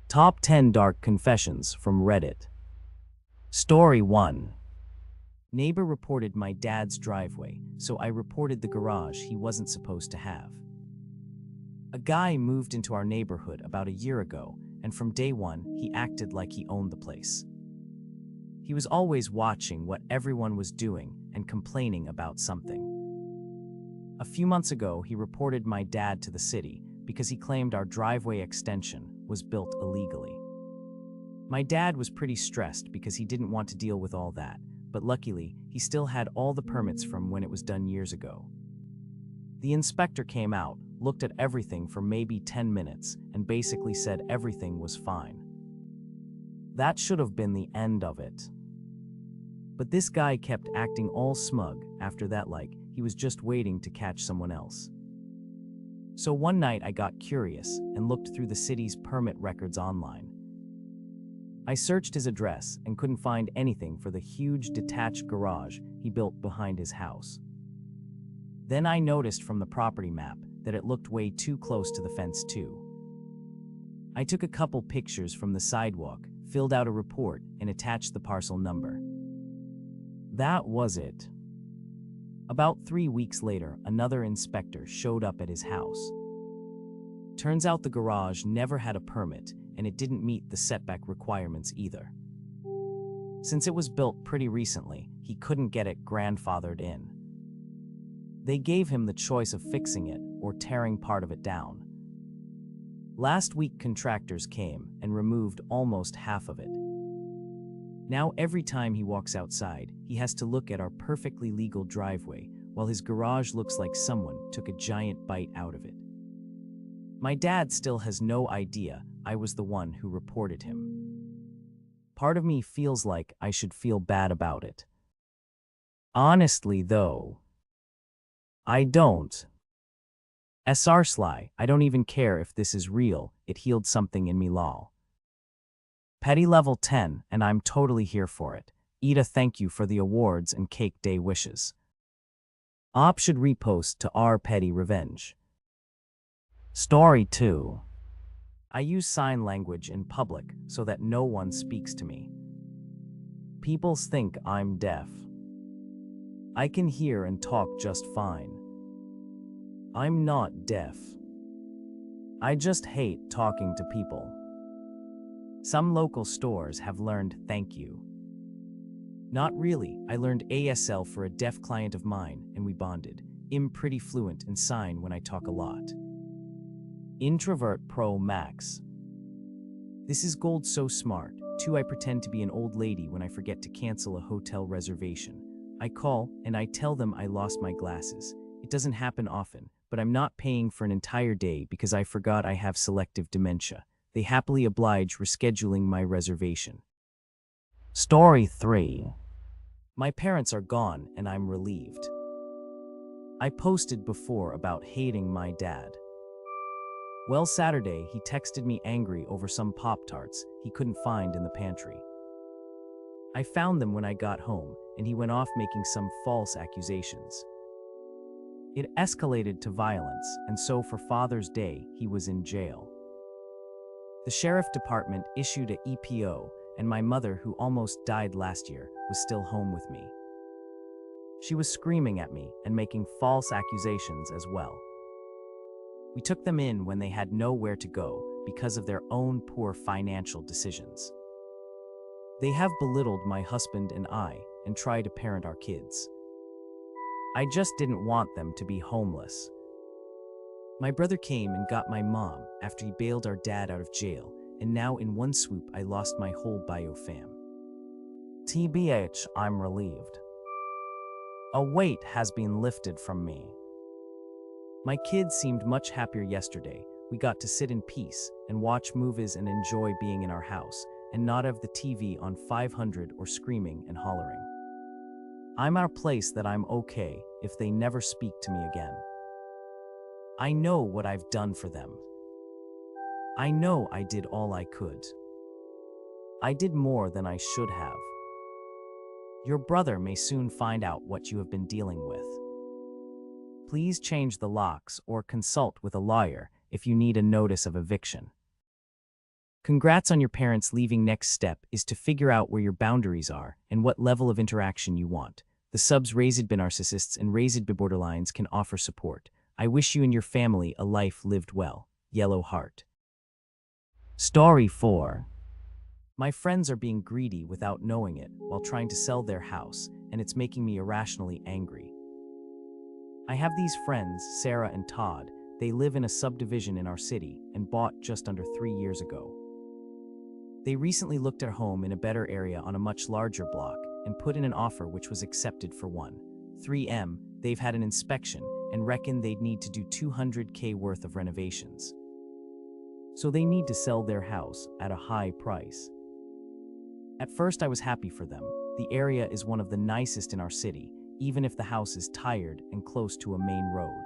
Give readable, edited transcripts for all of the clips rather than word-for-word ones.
Top 10 Dark Confessions from Reddit. Story 1. Neighbor reported my dad's driveway, so I reported the garage he wasn't supposed to have. A guy moved into our neighborhood about a year ago, and from day one, he acted like he owned the place. He was always watching what everyone was doing and complaining about something. A few months ago, he reported my dad to the city because he claimed our driveway extension was built illegally. My dad was pretty stressed because he didn't want to deal with all that, but luckily, he still had all the permits from when it was done years ago. The inspector came out, looked at everything for maybe 10 minutes, and basically said everything was fine. That should have been the end of it. But this guy kept acting all smug after that, like he was just waiting to catch someone else. So one night I got curious and looked through the city's permit records online. I searched his address and couldn't find anything for the huge detached garage he built behind his house. Then I noticed from the property map that it looked way too close to the fence too. I took a couple pictures from the sidewalk, filled out a report, and attached the parcel number. That was it. About 3 weeks later, another inspector showed up at his house. Turns out the garage never had a permit, and it didn't meet the setback requirements either. Since it was built pretty recently, he couldn't get it grandfathered in. They gave him the choice of fixing it or tearing part of it down. Last week, contractors came and removed almost half of it. Now every time he walks outside, he has to look at our perfectly legal driveway, while his garage looks like someone took a giant bite out of it. My dad still has no idea I was the one who reported him. Part of me feels like I should feel bad about it. Honestly, though, I don't. SR Sly, I don't even care if this is real, it healed something in me lol. Petty level 10, and I'm totally here for it. AITA, thank you for the awards and cake day wishes. Op should repost to our petty revenge. Story 2. I use sign language in public so that no one speaks to me. People think I'm deaf. I can hear and talk just fine. I'm not deaf. I just hate talking to people. Some local stores have learned thank you. Not really, I learned ASL for a deaf client of mine and we bonded. I'm pretty fluent in sign when I talk a lot. Introvert Pro Max. This is gold so smart. 2. I pretend to be an old lady when I forget to cancel a hotel reservation. I call and I tell them I lost my glasses. It doesn't happen often, but I'm not paying for an entire day because I forgot I have selective dementia. They happily oblige rescheduling my reservation. Story 3. My parents are gone and I'm relieved. I posted before about hating my dad. Well, Saturday, he texted me angry over some Pop-Tarts he couldn't find in the pantry. I found them when I got home, and he went off making some false accusations. It escalated to violence, and so for Father's Day, he was in jail. The sheriff department issued a EPO, and my mother, who almost died last year, was still home with me. She was screaming at me and making false accusations as well. We took them in when they had nowhere to go because of their own poor financial decisions. They have belittled my husband and I and tried to parent our kids. I just didn't want them to be homeless. My brother came and got my mom after he bailed our dad out of jail, and now in one swoop I lost my whole bio fam. TBH, I'm relieved. A weight has been lifted from me. My kids seemed much happier yesterday. We got to sit in peace and watch movies and enjoy being in our house and not have the TV on 500 or screaming and hollering. I'm our place that I'm okay if they never speak to me again. I know what I've done for them. I know I did all I could. I did more than I should have. Your brother may soon find out what you have been dealing with. Please change the locks or consult with a lawyer if you need a notice of eviction. Congrats on your parents leaving. Next step is to figure out where your boundaries are and what level of interaction you want. The subs Raised by Narcissists and Raised by Borderlines can offer support. I wish you and your family a life lived well. Yellow heart. Story 4. My friends are being greedy without knowing it while trying to sell their house, and it's making me irrationally angry. I have these friends, Sarah and Todd. They live in a subdivision in our city and bought just under 3 years ago. They recently looked at a home in a better area on a much larger block and put in an offer which was accepted for $1.3 million. They've had an inspection and reckon they'd need to do $200K worth of renovations. So they need to sell their house at a high price. At first I was happy for them. The area is one of the nicest in our city, even if the house is tired and close to a main road.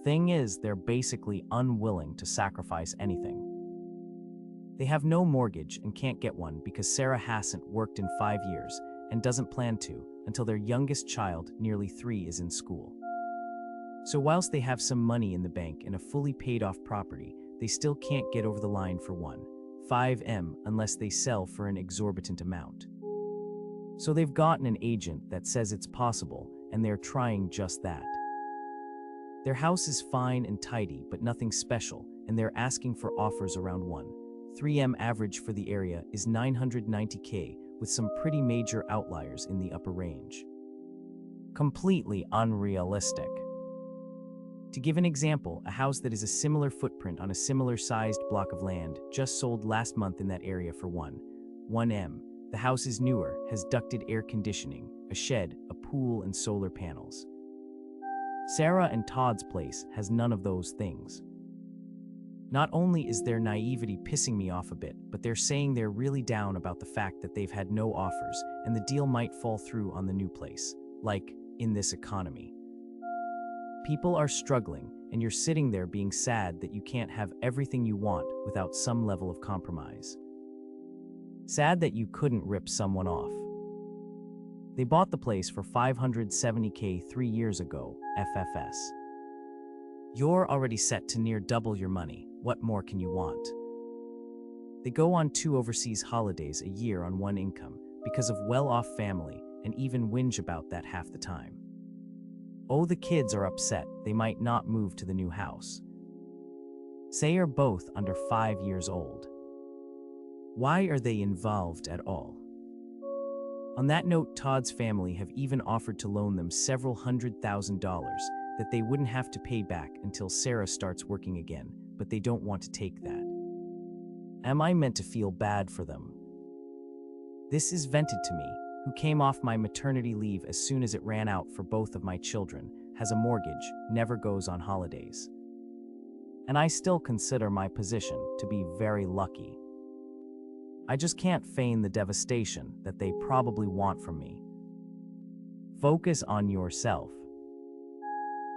Thing is, they're basically unwilling to sacrifice anything. They have no mortgage and can't get one because Sarah hasn't worked in 5 years and doesn't plan to until their youngest child, nearly 3, is in school. So whilst they have some money in the bank and a fully paid off property, they still can't get over the line for $1.5 million unless they sell for an exorbitant amount. So they've gotten an agent that says it's possible, and they're trying just that. Their house is fine and tidy, but nothing special, and they're asking for offers around $1.3 million. Average for the area is $990K, with some pretty major outliers in the upper range. Completely unrealistic. To give an example, a house that is a similar footprint on a similar sized block of land just sold last month in that area for $1 million. The house is newer, has ducted air conditioning, a shed, a pool, and solar panels. Sarah and Todd's place has none of those things. Not only is their naivety pissing me off a bit, but they're saying they're really down about the fact that they've had no offers and the deal might fall through on the new place. Like, in this economy. People are struggling, and you're sitting there being sad that you can't have everything you want without some level of compromise. Sad that you couldn't rip someone off. They bought the place for $570K 3 years ago, FFS. You're already set to near double your money. What more can you want? They go on 2 overseas holidays a year on one income because of well-off family and even whinge about that half the time. Oh, the kids are upset they might not move to the new house. Say are both under 5 years old. Why are they involved at all? On that note, Todd's family have even offered to loan them several $100,000 that they wouldn't have to pay back until Sarah starts working again, but they don't want to take that. Am I meant to feel bad for them? This is vented to me, who came off my maternity leave as soon as it ran out for both of my children, has a mortgage, never goes on holidays. And I still consider my position to be very lucky. I just can't feign the devastation that they probably want from me. Focus on yourself.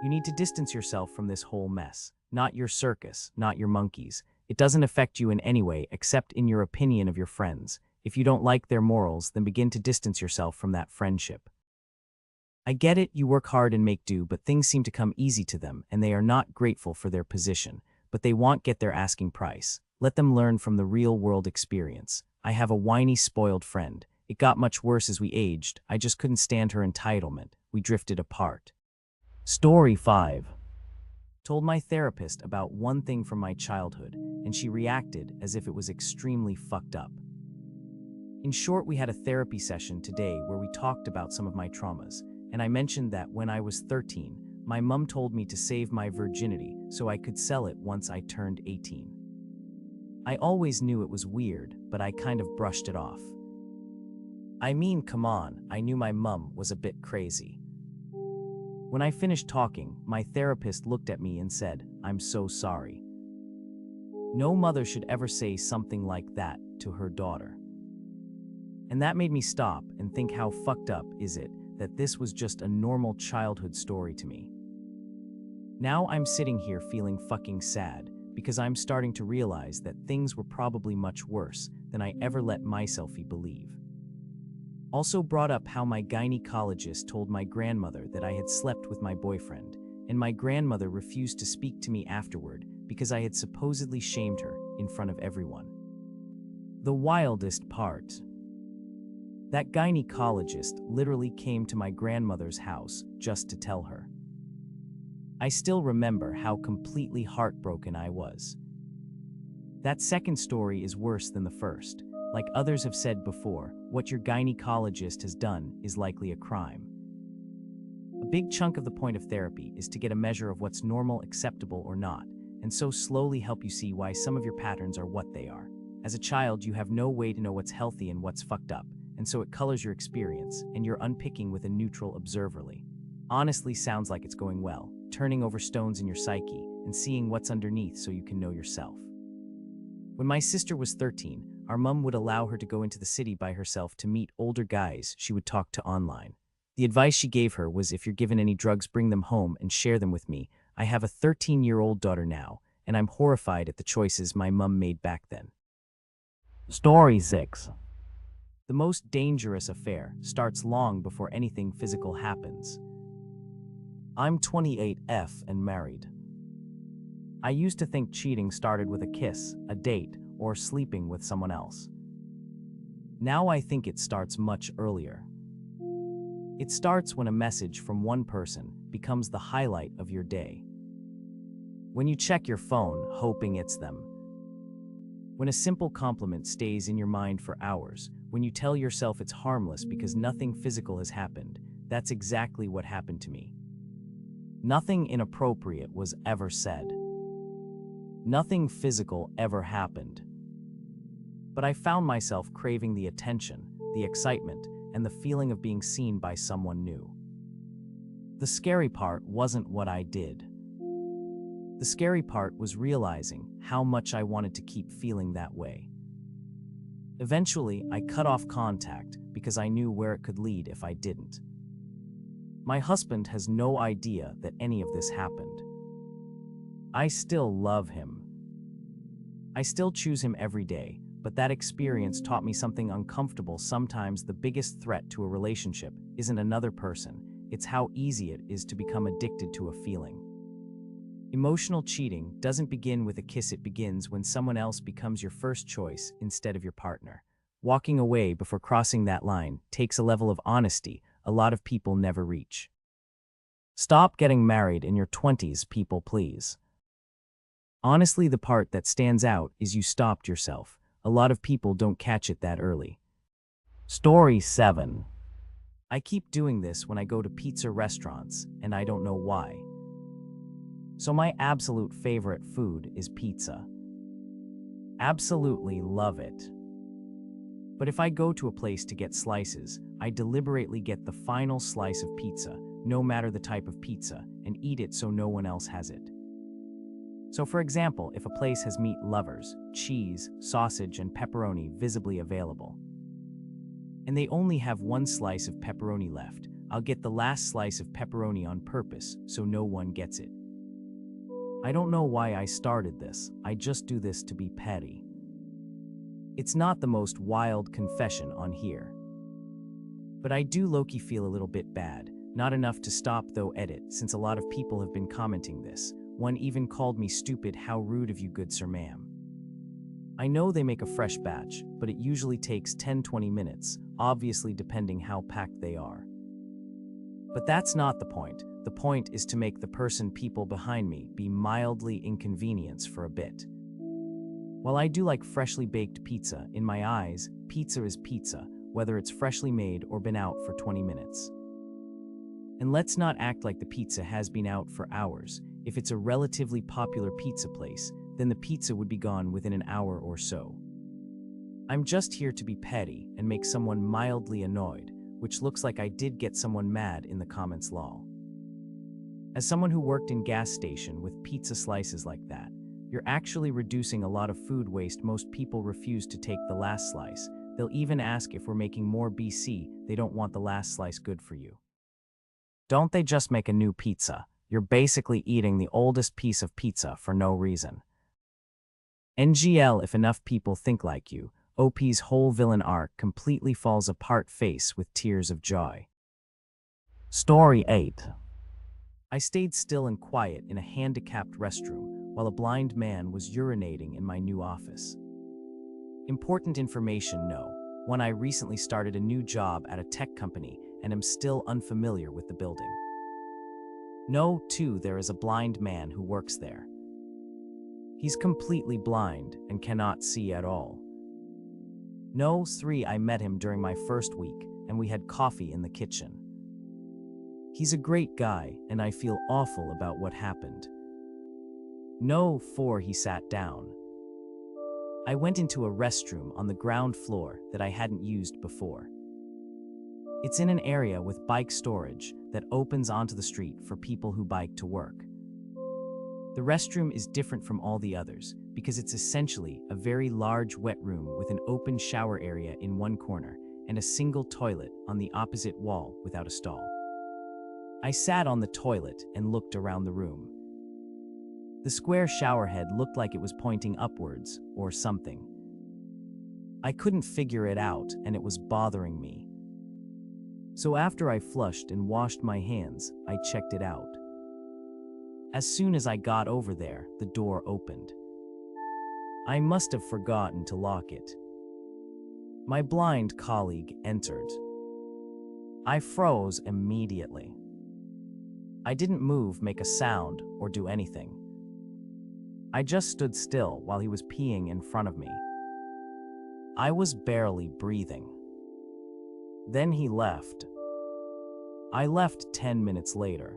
You need to distance yourself from this whole mess, not your circus, not your monkeys. It doesn't affect you in any way except in your opinion of your friends. If you don't like their morals, then begin to distance yourself from that friendship. I get it, you work hard and make do, but things seem to come easy to them, and they are not grateful for their position, but they won't get their asking price. Let them learn from the real-world experience. I have a whiny, spoiled friend. It got much worse as we aged. I just couldn't stand her entitlement. We drifted apart. Story 5. Told my therapist about one thing from my childhood, and she reacted as if it was extremely fucked up. In short, we had a therapy session today where we talked about some of my traumas, and I mentioned that when I was 13, my mom told me to save my virginity so I could sell it once I turned 18. I always knew it was weird, but I kind of brushed it off. I mean, come on, I knew my mom was a bit crazy. When I finished talking, my therapist looked at me and said, "I'm so sorry." No mother should ever say something like that to her daughter. And that made me stop and think, how fucked up is it that this was just a normal childhood story to me. Now I'm sitting here feeling fucking sad because I'm starting to realize that things were probably much worse than I ever let myself believe. Also brought up how my gynecologist told my grandmother that I had slept with my boyfriend, and my grandmother refused to speak to me afterward because I had supposedly shamed her, in front of everyone. The wildest part. That gynecologist literally came to my grandmother's house just to tell her. I still remember how completely heartbroken I was. That second story is worse than the first. Like others have said before, what your gynecologist has done is likely a crime. A big chunk of the point of therapy is to get a measure of what's normal, acceptable, or not, and so slowly help you see why some of your patterns are what they are. As a child, you have no way to know what's healthy and what's fucked up, and so it colors your experience, and you're unpicking with a neutral observerly. Honestly, sounds like it's going well, turning over stones in your psyche and seeing what's underneath so you can know yourself. When my sister was 13, our mom would allow her to go into the city by herself to meet older guys she would talk to online. The advice she gave her was, if you're given any drugs, bring them home and share them with me. I have a 13-year-old daughter now, and I'm horrified at the choices my mom made back then. Story 6. The most dangerous affair starts long before anything physical happens. I'm 28F and married. I used to think cheating started with a kiss, a date, or sleeping with someone else. Now I think it starts much earlier. It starts when a message from one person becomes the highlight of your day. When you check your phone, hoping it's them. When a simple compliment stays in your mind for hours, when you tell yourself it's harmless because nothing physical has happened. That's exactly what happened to me. Nothing inappropriate was ever said. Nothing physical ever happened. But I found myself craving the attention, the excitement, and the feeling of being seen by someone new. The scary part wasn't what I did. The scary part was realizing how much I wanted to keep feeling that way. Eventually, I cut off contact because I knew where it could lead if I didn't. My husband has no idea that any of this happened. I still love him. I still choose him every day, but that experience taught me something uncomfortable. Sometimes the biggest threat to a relationship isn't another person, it's how easy it is to become addicted to a feeling. Emotional cheating doesn't begin with a kiss, it begins when someone else becomes your first choice instead of your partner. Walking away before crossing that line takes a level of honesty a lot of people never reach. Stop getting married in your 20s, people, please. Honestly, the part that stands out is you stopped yourself. A lot of people don't catch it that early. Story 7. I keep doing this when I go to pizza restaurants, and I don't know why. So my absolute favorite food is pizza. Absolutely love it. But if I go to a place to get slices, I deliberately get the final slice of pizza, no matter the type of pizza, and eat it so no one else has it. So for example, if a place has meat lovers, cheese, sausage, and pepperoni visibly available, and they only have one slice of pepperoni left, I'll get the last slice of pepperoni on purpose so no one gets it. I don't know why I started this, I just do this to be petty. It's not the most wild confession on here. But I do low-key feel a little bit bad, not enough to stop though edit, since a lot of people have been commenting this. One even called me stupid. How rude of you, good sir, ma'am. I know they make a fresh batch, but it usually takes 10-20 minutes, obviously depending how packed they are. But that's not the point. The point is to make the people behind me be mildly inconvenienced for a bit. While I do like freshly baked pizza, in my eyes, pizza is pizza, whether it's freshly made or been out for 20 minutes. And let's not act like the pizza has been out for hours. If it's a relatively popular pizza place, then the pizza would be gone within an hour or so. I'm just here to be petty and make someone mildly annoyed, which looks like I did get someone mad in the comments, lol. As someone who worked in gas station with pizza slices like that, you're actually reducing a lot of food waste. Most people refuse to take the last slice. They'll even ask if we're making more BC, they don't want the last slice. Good for you. Don't they just make a new pizza? You're basically eating the oldest piece of pizza for no reason. NGL, if enough people think like you, OP's whole villain arc completely falls apart. Face with tears of joy. Story 8. I stayed still and quiet in a handicapped restroom while a blind man was urinating in my new office. Important information, no. One, I recently started a new job at a tech company and am still unfamiliar with the building. No. 2, there is a blind man who works there. He's completely blind and cannot see at all. No. 3, I met him during my first week and we had coffee in the kitchen. He's a great guy and I feel awful about what happened. No. 4, he sat down. I went into a restroom on the ground floor that I hadn't used before. It's in an area with bike storage that opens onto the street for people who bike to work. The restroom is different from all the others because it's essentially a very large wet room with an open shower area in one corner and a single toilet on the opposite wall without a stall. I sat on the toilet and looked around the room. The square shower head looked like it was pointing upwards or something. I couldn't figure it out and it was bothering me. So after I flushed and washed my hands, I checked it out. As soon as I got over there, the door opened. I must have forgotten to lock it. My blind colleague entered. I froze immediately. I didn't move, make a sound, or do anything. I just stood still while he was peeing in front of me. I was barely breathing. Then he left. I left 10 minutes later.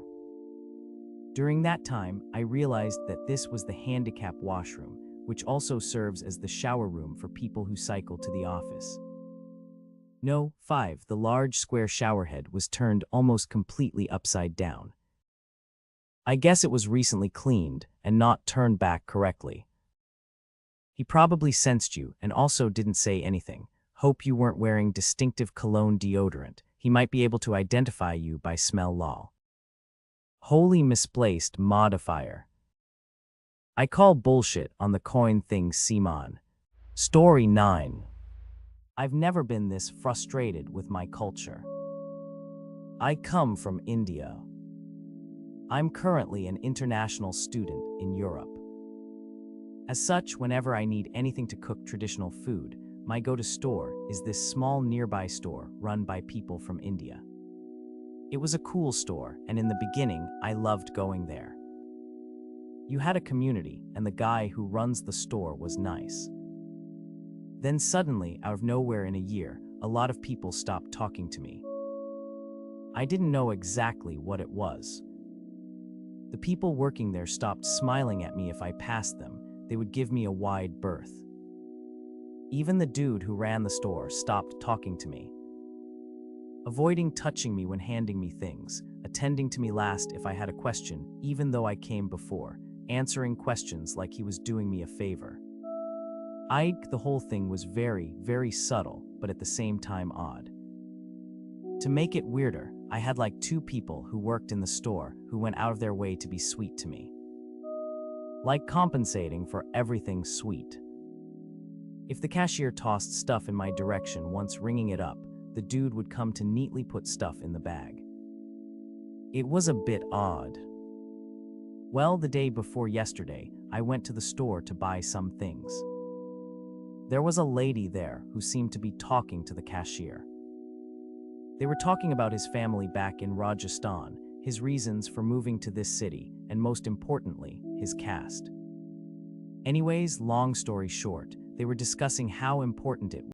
During that time, I realized that this was the handicap washroom, which also serves as the shower room for people who cycle to the office. No. 5, the large square shower head was turned almost completely upside down. I guess it was recently cleaned and not turned back correctly. He probably sensed you and also didn't say anything. Hope you weren't wearing distinctive cologne deodorant. He might be able to identify you by smell lol. Wholly misplaced modifier. I call bullshit on the coin thing Simon. Story 9. I've never been this frustrated with my culture. I come from India. I'm currently an international student in Europe. As such, whenever I need anything to cook traditional food, my go-to store is this small nearby store run by people from India. It was a cool store, and in the beginning, I loved going there. You had a community, and the guy who runs the store was nice. Then suddenly, out of nowhere in a year, a lot of people stopped talking to me. I didn't know exactly what it was. The people working there stopped smiling at me if I passed them. They would give me a wide berth. Even the dude who ran the store stopped talking to me, avoiding touching me when handing me things, attending to me last if I had a question, even though I came before, answering questions like he was doing me a favor. The whole thing was very, very subtle, but at the same time odd. To make it weirder, I had like 2 people who worked in the store who went out of their way to be sweet to me. Like compensating for everything sweet. If the cashier tossed stuff in my direction once ringing it up, the dude would come to neatly put stuff in the bag. It was a bit odd. Well, the day before yesterday, I went to the store to buy some things. There was a lady there who seemed to be talking to the cashier. They were talking about his family back in Rajasthan, his reasons for moving to this city, and most importantly, his caste. Anyways, long story short, they were discussing how important it